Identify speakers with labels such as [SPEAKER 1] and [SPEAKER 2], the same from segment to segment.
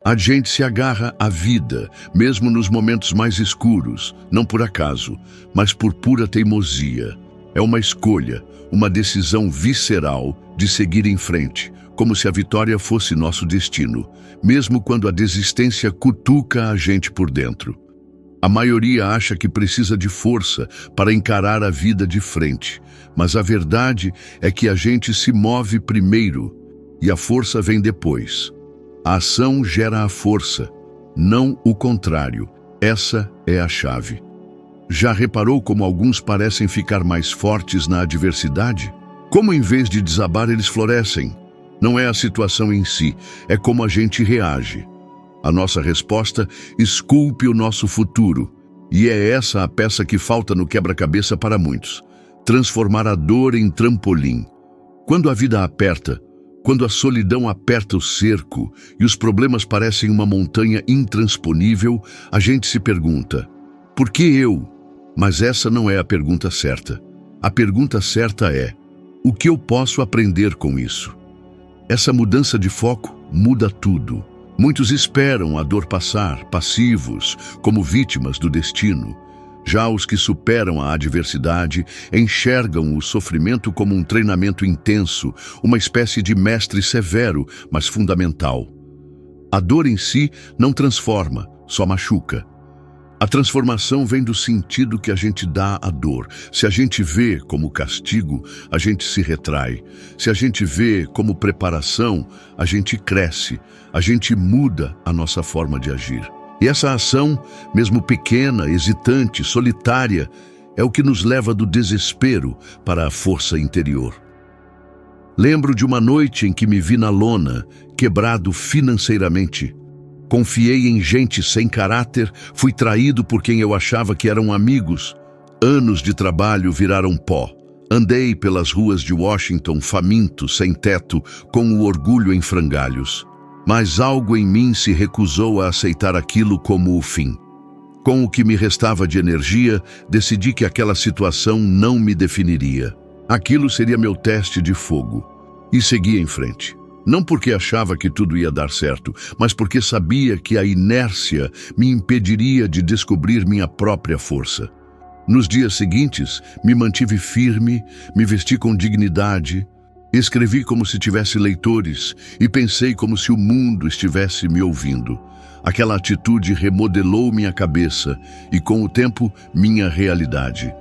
[SPEAKER 1] A gente se agarra à vida, mesmo nos momentos mais escuros, não por acaso, mas por pura teimosia. É uma escolha, uma decisão visceral de seguir em frente, como se a vitória fosse nosso destino, mesmo quando a desistência cutuca a gente por dentro. A maioria acha que precisa de força para encarar a vida de frente, mas a verdade é que a gente se move primeiro e a força vem depois. A ação gera a força, não o contrário. Essa é a chave. Já reparou como alguns parecem ficar mais fortes na adversidade? Como em vez de desabar eles florescem? Não é a situação em si, é como a gente reage. A nossa resposta esculpe o nosso futuro, e é essa a peça que falta no quebra-cabeça para muitos. Transformar a dor em trampolim. Quando a vida aperta, quando a solidão aperta o cerco e os problemas parecem uma montanha intransponível, a gente se pergunta: por que eu? Mas essa não é a pergunta certa. A pergunta certa é: o que eu posso aprender com isso? Essa mudança de foco muda tudo. Muitos esperam a dor passar, passivos, como vítimas do destino. Já os que superam a adversidade enxergam o sofrimento como um treinamento intenso, uma espécie de mestre severo, mas fundamental. A dor em si não transforma, só machuca. A transformação vem do sentido que a gente dá à dor. Se a gente vê como castigo, a gente se retrai. Se a gente vê como preparação, a gente cresce, a gente muda a nossa forma de agir. E essa ação, mesmo pequena, hesitante, solitária, é o que nos leva do desespero para a força interior. Lembro de uma noite em que me vi na lona, quebrado financeiramente. Confiei em gente sem caráter, fui traído por quem eu achava que eram amigos. Anos de trabalho viraram pó. Andei pelas ruas de Washington, faminto, sem teto, com o orgulho em frangalhos. Mas algo em mim se recusou a aceitar aquilo como o fim. Com o que me restava de energia, decidi que aquela situação não me definiria. Aquilo seria meu teste de fogo. E segui em frente. Não porque achava que tudo ia dar certo, mas porque sabia que a inércia me impediria de descobrir minha própria força. Nos dias seguintes, me mantive firme, me vesti com dignidade, escrevi como se tivesse leitores e pensei como se o mundo estivesse me ouvindo. Aquela atitude remodelou minha cabeça e, com o tempo, minha realidade.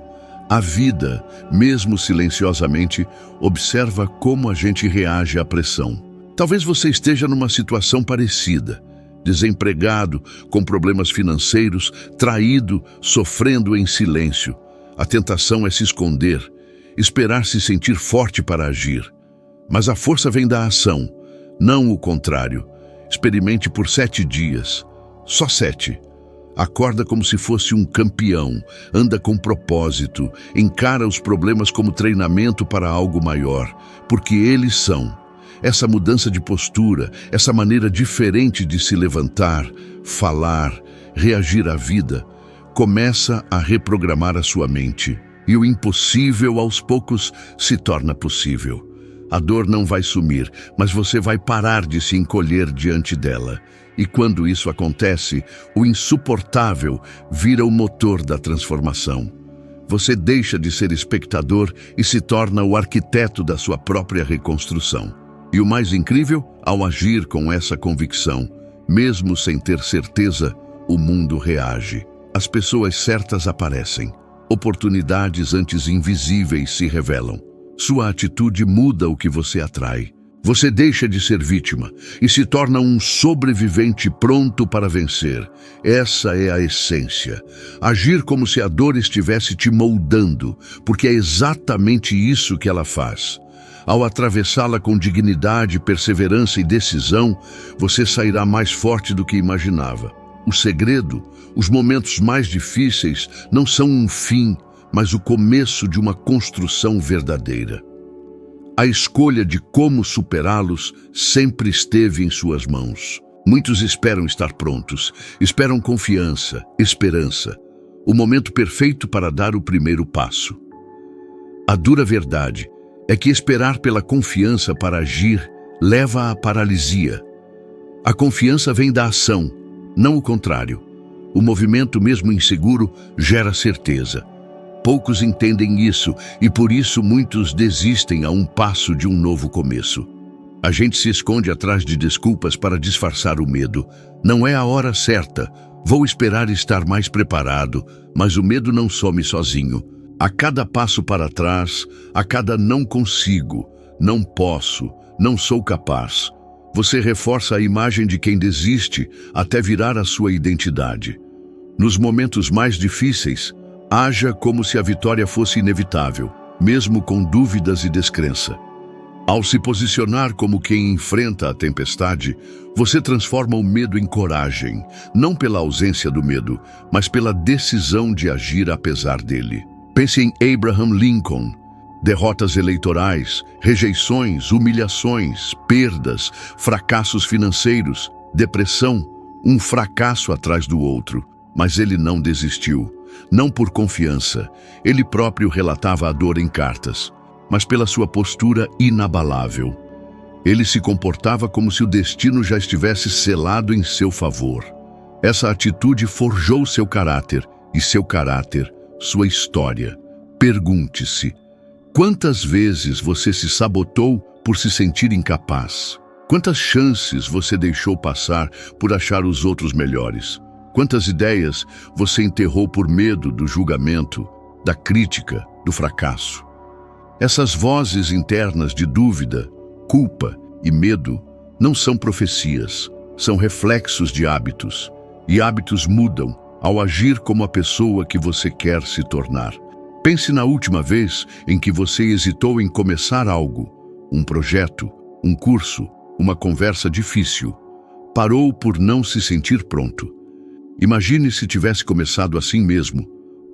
[SPEAKER 1] A vida, mesmo silenciosamente, observa como a gente reage à pressão. Talvez você esteja numa situação parecida, desempregado, com problemas financeiros, traído, sofrendo em silêncio. A tentação é se esconder, esperar se sentir forte para agir. Mas a força vem da ação, não o contrário. Experimente por 7 dias, só 7. Acorda como se fosse um campeão, anda com propósito, encara os problemas como treinamento para algo maior, porque eles são. Essa mudança de postura, essa maneira diferente de se levantar, falar, reagir à vida, começa a reprogramar a sua mente. E o impossível, aos poucos, se torna possível. A dor não vai sumir, mas você vai parar de se encolher diante dela. E quando isso acontece, o insuportável vira o motor da transformação. Você deixa de ser espectador e se torna o arquiteto da sua própria reconstrução. E o mais incrível, ao agir com essa convicção, mesmo sem ter certeza, o mundo reage. As pessoas certas aparecem. Oportunidades antes invisíveis se revelam. Sua atitude muda o que você atrai. Você deixa de ser vítima e se torna um sobrevivente pronto para vencer. Essa é a essência. Agir como se a dor estivesse te moldando, porque é exatamente isso que ela faz. Ao atravessá-la com dignidade, perseverança e decisão, você sairá mais forte do que imaginava. O segredo, os momentos mais difíceis, não são um fim, mas o começo de uma construção verdadeira. A escolha de como superá-los sempre esteve em suas mãos. Muitos esperam estar prontos, esperam confiança, esperança, o momento perfeito para dar o primeiro passo. A dura verdade é que esperar pela confiança para agir leva à paralisia. A confiança vem da ação, não o contrário. O movimento, mesmo inseguro, gera certeza. Poucos entendem isso e por isso muitos desistem a um passo de um novo começo. A gente se esconde atrás de desculpas para disfarçar o medo. Não é a hora certa. Vou esperar estar mais preparado, mas o medo não some sozinho. A cada passo para trás, a cada não consigo, não posso, não sou capaz, você reforça a imagem de quem desiste até virar a sua identidade. Nos momentos mais difíceis, haja como se a vitória fosse inevitável, mesmo com dúvidas e descrença. Ao se posicionar como quem enfrenta a tempestade, você transforma o medo em coragem, não pela ausência do medo, mas pela decisão de agir apesar dele. Pense em Abraham Lincoln. Derrotas eleitorais, rejeições, humilhações, perdas, fracassos financeiros, depressão, um fracasso atrás do outro. Mas ele não desistiu, não por confiança. Ele próprio relatava a dor em cartas, mas pela sua postura inabalável. Ele se comportava como se o destino já estivesse selado em seu favor. Essa atitude forjou seu caráter, e seu caráter, sua história. Pergunte-se: quantas vezes você se sabotou por se sentir incapaz? Quantas chances você deixou passar por achar os outros melhores? Quantas ideias você enterrou por medo do julgamento, da crítica, do fracasso? Essas vozes internas de dúvida, culpa e medo não são profecias, são reflexos de hábitos. E hábitos mudam ao agir como a pessoa que você quer se tornar. Pense na última vez em que você hesitou em começar algo, um projeto, um curso, uma conversa difícil. Parou por não se sentir pronto. Imagine se tivesse começado assim mesmo.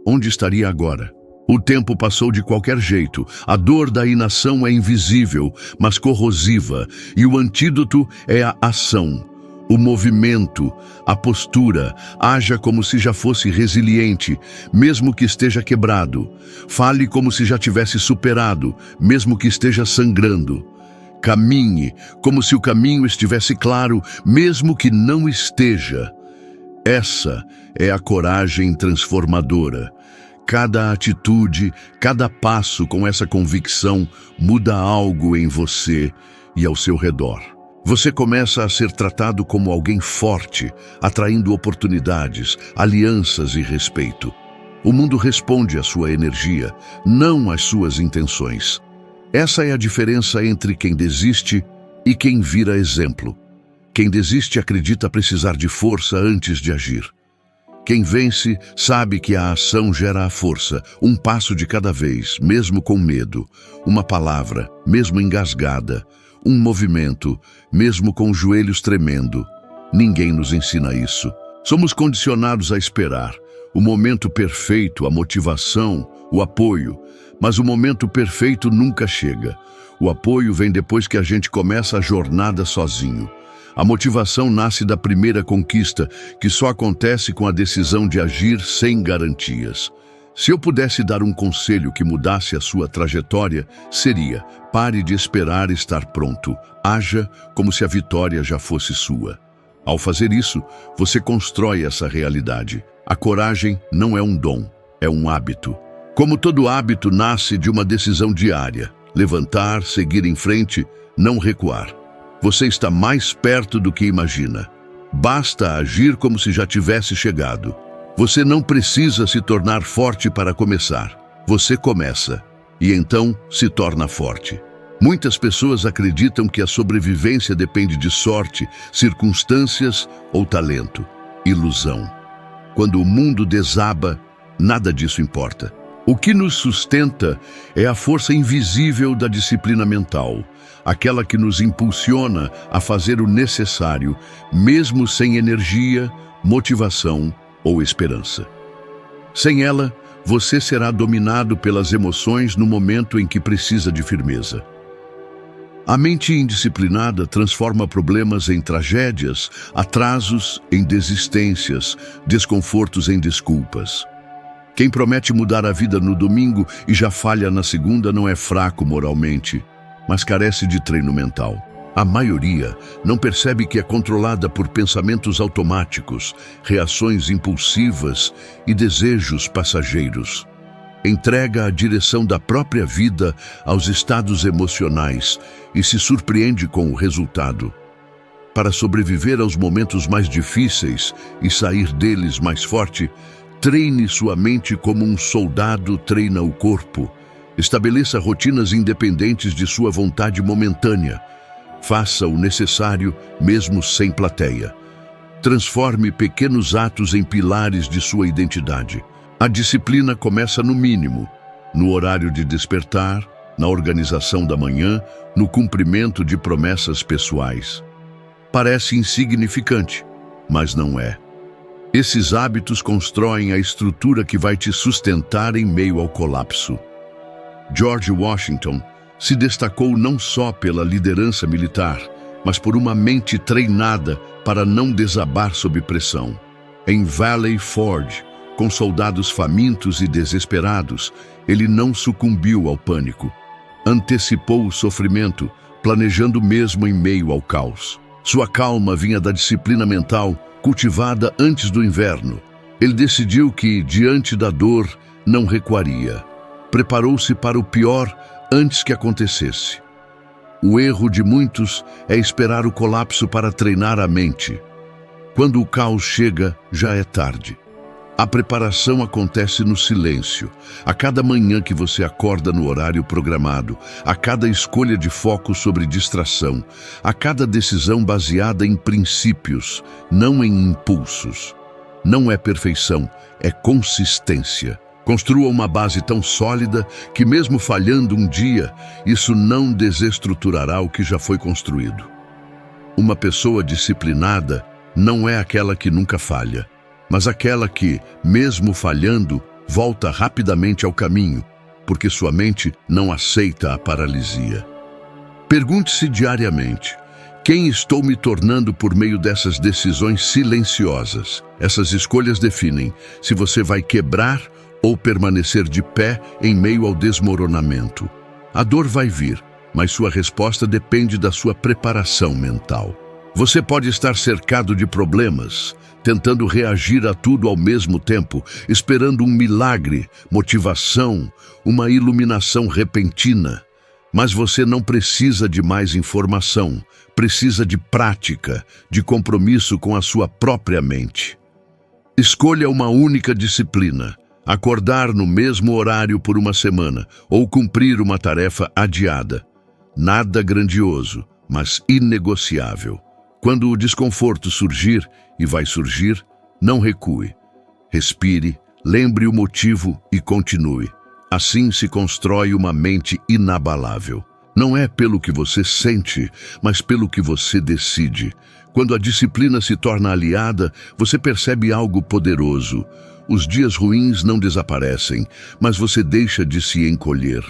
[SPEAKER 1] Onde estaria agora? O tempo passou de qualquer jeito. A dor da inação é invisível, mas corrosiva, e o antídoto é a ação. O movimento, a postura, haja como se já fosse resiliente, mesmo que esteja quebrado. Fale como se já tivesse superado, mesmo que esteja sangrando. Caminhe como se o caminho estivesse claro, mesmo que não esteja. Essa é a coragem transformadora. Cada atitude, cada passo com essa convicção muda algo em você e ao seu redor. Você começa a ser tratado como alguém forte, atraindo oportunidades, alianças e respeito. O mundo responde à sua energia, não às suas intenções. Essa é a diferença entre quem desiste e quem vira exemplo. Quem desiste acredita precisar de força antes de agir. Quem vence sabe que a ação gera a força, um passo de cada vez, mesmo com medo, uma palavra, mesmo engasgada, um movimento, mesmo com os joelhos tremendo. Ninguém nos ensina isso. Somos condicionados a esperar o momento perfeito, a motivação, o apoio, mas o momento perfeito nunca chega. O apoio vem depois que a gente começa a jornada sozinho. A motivação nasce da primeira conquista, que só acontece com a decisão de agir sem garantias. Se eu pudesse dar um conselho que mudasse a sua trajetória, seria: pare de esperar estar pronto. Haja como se a vitória já fosse sua. Ao fazer isso, você constrói essa realidade. A coragem não é um dom, é um hábito. Como todo hábito, nasce de uma decisão diária: levantar, seguir em frente, não recuar. Você está mais perto do que imagina. Basta agir como se já tivesse chegado. Você não precisa se tornar forte para começar. Você começa e então se torna forte. Muitas pessoas acreditam que a sobrevivência depende de sorte, circunstâncias ou talento. Ilusão. Quando o mundo desaba, nada disso importa. O que nos sustenta é a força invisível da disciplina mental, aquela que nos impulsiona a fazer o necessário, mesmo sem energia, motivação ou esperança. Sem ela, você será dominado pelas emoções no momento em que precisa de firmeza. A mente indisciplinada transforma problemas em tragédias, atrasos em desistências, desconfortos em desculpas. Quem promete mudar a vida no domingo e já falha na segunda não é fraco moralmente, mas carece de treino mental. A maioria não percebe que é controlada por pensamentos automáticos, reações impulsivas e desejos passageiros. Entrega a direção da própria vida aos estados emocionais e se surpreende com o resultado. Para sobreviver aos momentos mais difíceis e sair deles mais forte, treine sua mente como um soldado treina o corpo. Estabeleça rotinas independentes de sua vontade momentânea. Faça o necessário, mesmo sem plateia. Transforme pequenos atos em pilares de sua identidade. A disciplina começa no mínimo, no horário de despertar, na organização da manhã, no cumprimento de promessas pessoais. Parece insignificante, mas não é. Esses hábitos constroem a estrutura que vai te sustentar em meio ao colapso. George Washington se destacou não só pela liderança militar, mas por uma mente treinada para não desabar sob pressão. Em Valley Forge, com soldados famintos e desesperados, ele não sucumbiu ao pânico. Antecipou o sofrimento, planejando mesmo em meio ao caos. Sua calma vinha da disciplina mental cultivada antes do inverno. Ele decidiu que, diante da dor, não recuaria. Preparou-se para o pior antes que acontecesse. O erro de muitos é esperar o colapso para treinar a mente. Quando o caos chega, já é tarde. A preparação acontece no silêncio. A cada manhã que você acorda no horário programado, a cada escolha de foco sobre distração, a cada decisão baseada em princípios, não em impulsos. Não é perfeição, é consistência. Construa uma base tão sólida que, mesmo falhando um dia, isso não desestruturará o que já foi construído. Uma pessoa disciplinada não é aquela que nunca falha, mas aquela que, mesmo falhando, volta rapidamente ao caminho, porque sua mente não aceita a paralisia. Pergunte-se diariamente: quem estou me tornando por meio dessas decisões silenciosas? Essas escolhas definem se você vai quebrar ou permanecer de pé em meio ao desmoronamento. A dor vai vir, mas sua resposta depende da sua preparação mental. Você pode estar cercado de problemas, tentando reagir a tudo ao mesmo tempo, esperando um milagre, motivação, uma iluminação repentina. Mas você não precisa de mais informação, precisa de prática, de compromisso com a sua própria mente. Escolha uma única disciplina: acordar no mesmo horário por uma semana ou cumprir uma tarefa adiada. Nada grandioso, mas inegociável. Quando o desconforto surgir, e vai surgir, não recue. Respire, lembre o motivo e continue. Assim se constrói uma mente inabalável. Não é pelo que você sente, mas pelo que você decide. Quando a disciplina se torna aliada, você percebe algo poderoso. Os dias ruins não desaparecem, mas você deixa de se encolher.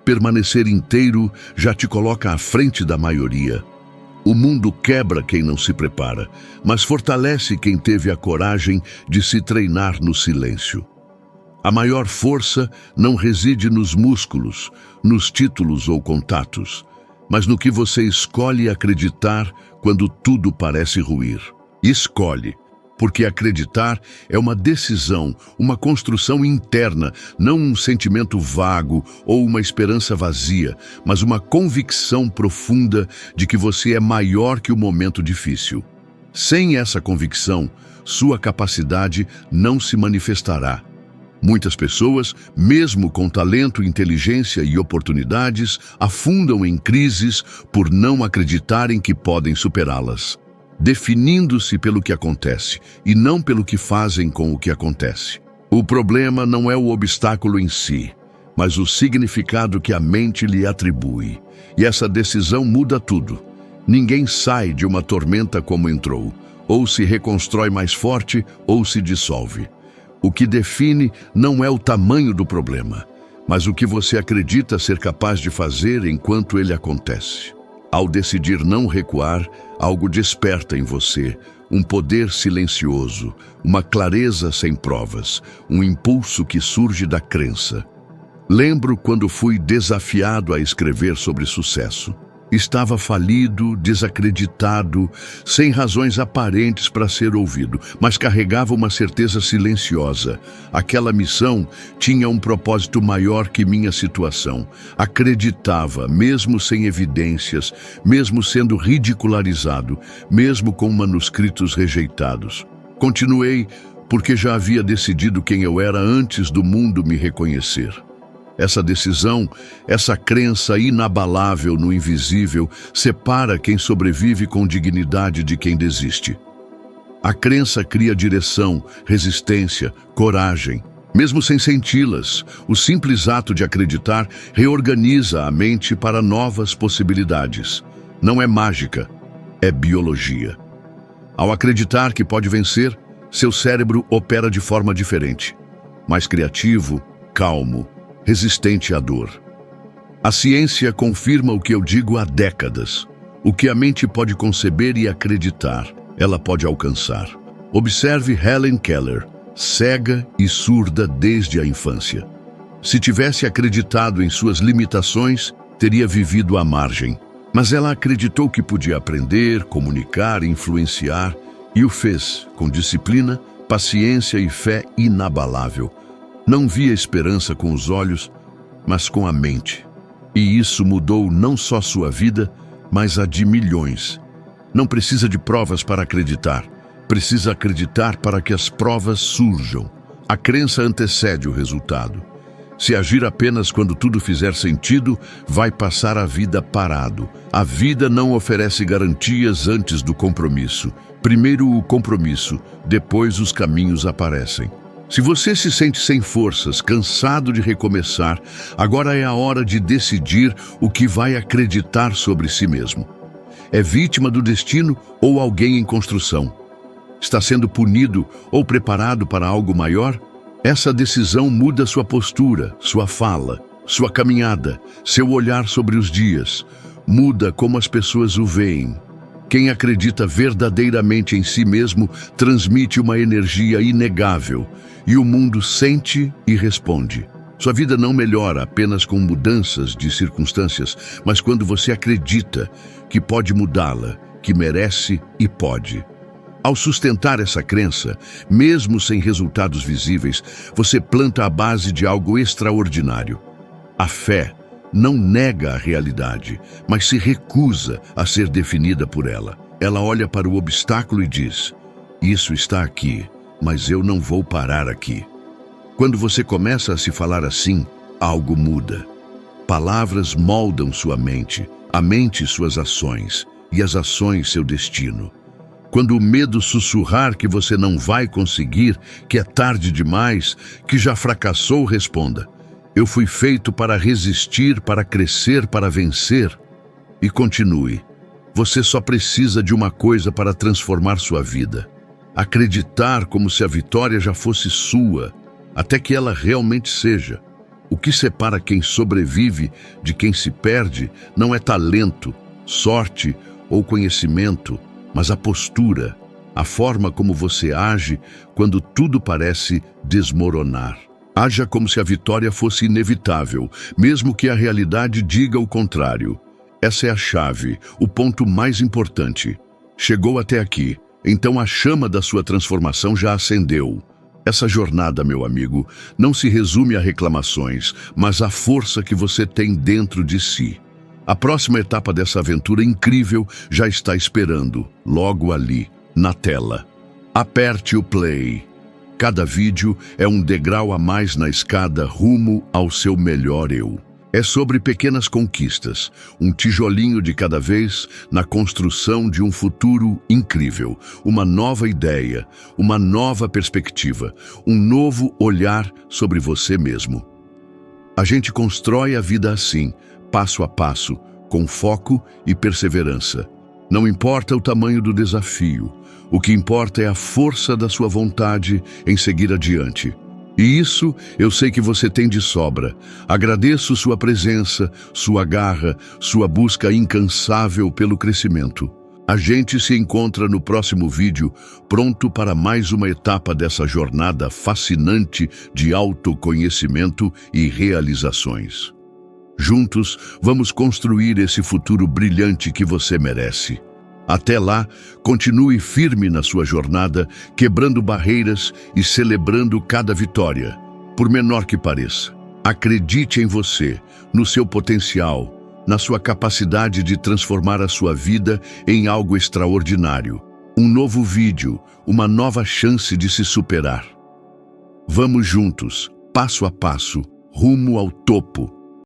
[SPEAKER 1] Permanecer inteiro já te coloca à frente da maioria. O mundo quebra quem não se prepara, mas fortalece quem teve a coragem de se treinar no silêncio. A maior força não reside nos músculos, nos títulos ou contatos, mas no que você escolhe acreditar quando tudo parece ruir. Escolhe, porque acreditar é uma decisão, uma construção interna, não um sentimento vago ou uma esperança vazia, mas uma convicção profunda de que você é maior que o momento difícil. Sem essa convicção, sua capacidade não se manifestará. Muitas pessoas, mesmo com talento, inteligência e oportunidades, afundam em crises por não acreditarem que podem superá-las, definindo-se pelo que acontece e não pelo que fazem com o que acontece. O problema não é o obstáculo em si, mas o significado que a mente lhe atribui. E essa decisão muda tudo. Ninguém sai de uma tormenta como entrou, ou se reconstrói mais forte ou se dissolve. O que define não é o tamanho do problema, mas o que você acredita ser capaz de fazer enquanto ele acontece. Ao decidir não recuar, algo desperta em você, um poder silencioso, uma clareza sem provas, um impulso que surge da crença. Lembro quando fui desafiado a escrever sobre sucesso. Estava falido, desacreditado, sem razões aparentes para ser ouvido, mas carregava uma certeza silenciosa. Aquela missão tinha um propósito maior que minha situação. Acreditava, mesmo sem evidências, mesmo sendo ridicularizado, mesmo com manuscritos rejeitados. Continuei porque já havia decidido quem eu era antes do mundo me reconhecer. Essa decisão, essa crença inabalável no invisível, separa quem sobrevive com dignidade de quem desiste. A crença cria direção, resistência, coragem. Mesmo sem senti-las, o simples ato de acreditar reorganiza a mente para novas possibilidades. Não é mágica, é biologia. Ao acreditar que pode vencer, seu cérebro opera de forma diferente, mais criativo, calmo, resistente à dor. A ciência confirma o que eu digo há décadas. O que a mente pode conceber e acreditar, ela pode alcançar. Observe Helen Keller, cega e surda desde a infância. Se tivesse acreditado em suas limitações, teria vivido à margem. Mas ela acreditou que podia aprender, comunicar, influenciar, e o fez com disciplina, paciência e fé inabalável. Não via esperança com os olhos, mas com a mente. E isso mudou não só sua vida, mas a de milhões. Não precisa de provas para acreditar. Precisa acreditar para que as provas surjam. A crença antecede o resultado. Se agir apenas quando tudo fizer sentido, vai passar a vida parado. A vida não oferece garantias antes do compromisso. Primeiro o compromisso, depois os caminhos aparecem. Se você se sente sem forças, cansado de recomeçar, agora é a hora de decidir o que vai acreditar sobre si mesmo. É vítima do destino ou alguém em construção? Está sendo punido ou preparado para algo maior? Essa decisão muda sua postura, sua fala, sua caminhada, seu olhar sobre os dias. Muda como as pessoas o veem. Quem acredita verdadeiramente em si mesmo transmite uma energia inegável e o mundo sente e responde. Sua vida não melhora apenas com mudanças de circunstâncias, mas quando você acredita que pode mudá-la, que merece e pode. Ao sustentar essa crença, mesmo sem resultados visíveis, você planta a base de algo extraordinário. A fé não nega a realidade, mas se recusa a ser definida por ela. Ela olha para o obstáculo e diz: "Isso está aqui, mas eu não vou parar aqui." Quando você começa a se falar assim, algo muda. Palavras moldam sua mente, a mente suas ações, e as ações seu destino. Quando o medo sussurrar que você não vai conseguir, que é tarde demais, que já fracassou, responda: "Eu fui feito para resistir, para crescer, para vencer." E continue. Você só precisa de uma coisa para transformar sua vida: acreditar como se a vitória já fosse sua, até que ela realmente seja. O que separa quem sobrevive de quem se perde não é talento, sorte ou conhecimento, mas a postura, a forma como você age quando tudo parece desmoronar. Haja como se a vitória fosse inevitável, mesmo que a realidade diga o contrário. Essa é a chave, o ponto mais importante. Chegou até aqui, então a chama da sua transformação já acendeu. Essa jornada, meu amigo, não se resume a reclamações, mas à força que você tem dentro de si. A próxima etapa dessa aventura incrível já está esperando, logo ali, na tela. Aperte o play. Cada vídeo é um degrau a mais na escada rumo ao seu melhor eu. É sobre pequenas conquistas, um tijolinho de cada vez na construção de um futuro incrível, uma nova ideia, uma nova perspectiva, um novo olhar sobre você mesmo. A gente constrói a vida assim, passo a passo, com foco e perseverança. Não importa o tamanho do desafio, o que importa é a força da sua vontade em seguir adiante. E isso eu sei que você tem de sobra. Agradeço sua presença, sua garra, sua busca incansável pelo crescimento. A gente se encontra no próximo vídeo, pronto para mais uma etapa dessa jornada fascinante de autoconhecimento e realizações. Juntos, vamos construir esse futuro brilhante que você merece. Até lá, continue firme na sua jornada, quebrando barreiras e celebrando cada vitória, por menor que pareça. Acredite em você, no seu potencial, na sua capacidade de transformar a sua vida em algo extraordinário. Um novo vídeo, uma nova chance de se superar. Vamos juntos, passo a passo, rumo ao topo,